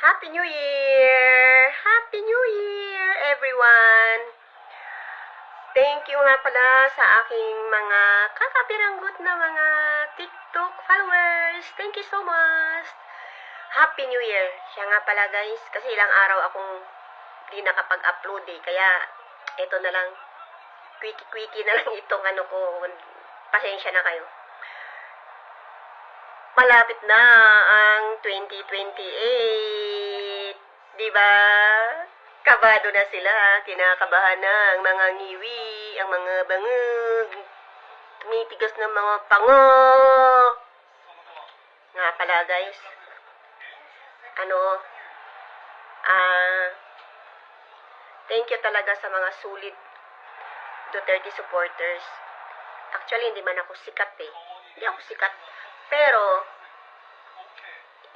Happy New Year! Happy New Year, everyone! Thank you nga pala sa aking mga kakapiranggot na mga TikTok followers. Thank you so much! Happy New Year! Siya nga pala guys, kasi ilang araw akong di nakapag-upload eh. Kaya, ito na lang, quickie na lang itong ano ko. Pasensya na kayo. Malapit na ang 2028. Diba? Kabado na sila. Kinakabahan na ang mga ngiwi, ang mga bangag, tumitigas ng mga pango. Nga pala guys. Thank you talaga sa mga sulit Duterte supporters. Actually, hindi man ako sikat eh. Hindi ako sikat. Pero,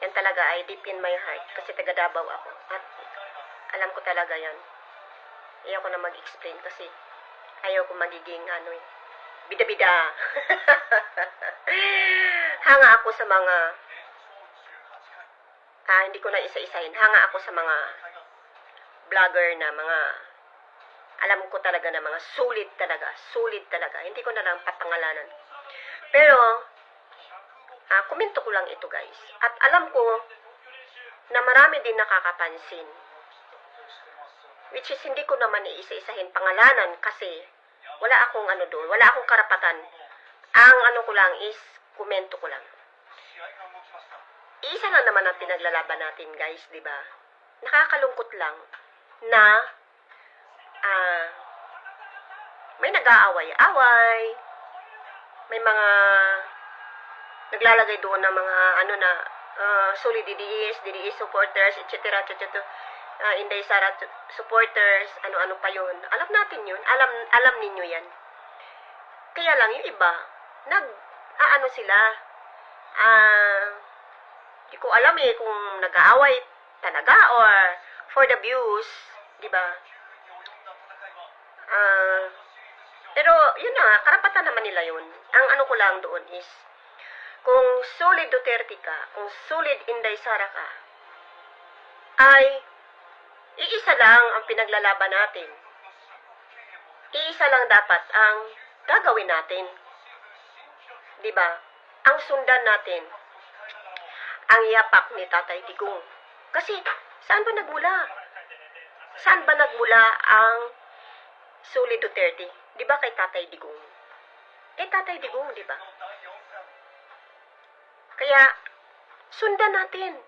yan talaga ay deep in my heart. Kasi taga Davao ako. At alam ko talaga yan. Ayaw ko na mag-explain kasi ayaw ko magiging bida-bida. Hanga ako sa mga hindi ko na isa-isahin. Hanga ako sa mga vlogger na mga alam ko talaga na mga sulit talaga. Hindi ko na lang papangalanan. Pero, komento ko lang ito guys. At alam ko na marami din nakakapansin. Which is hindi ko naman iisa-isahin pangalanan kasi wala akong doon. Wala akong karapatan. Ang ko lang is komento ko lang. Isa lang naman ang pinaglalaban natin guys, di ba? Nakakalungkot lang na may nag-aaway-away. May mga naglalagay doon ng mga solid DDS supporters, etc. Inday Sara supporters, ano pa yun. Alam natin yun. Alam ninyo yan. Kaya lang yung iba, sila. Di ko alam kung nag-aaway talaga or for the views, di ba? Pero yun na, karapatan naman nila yun. Ang ko lang doon is kung solid Duterte ka, kung solid Inday Sara ka, ay iisa lang ang pinaglalaban natin. Iisa lang dapat ang gagawin natin. Diba? Ang sundan natin, ang yapak ni Tatay Digong. Kasi, saan ba nagmula? Saan ba nagmula ang solid Duterte? Diba kay Tatay Digong? Kay Tatay Digong, diba? Kaya, sundan natin.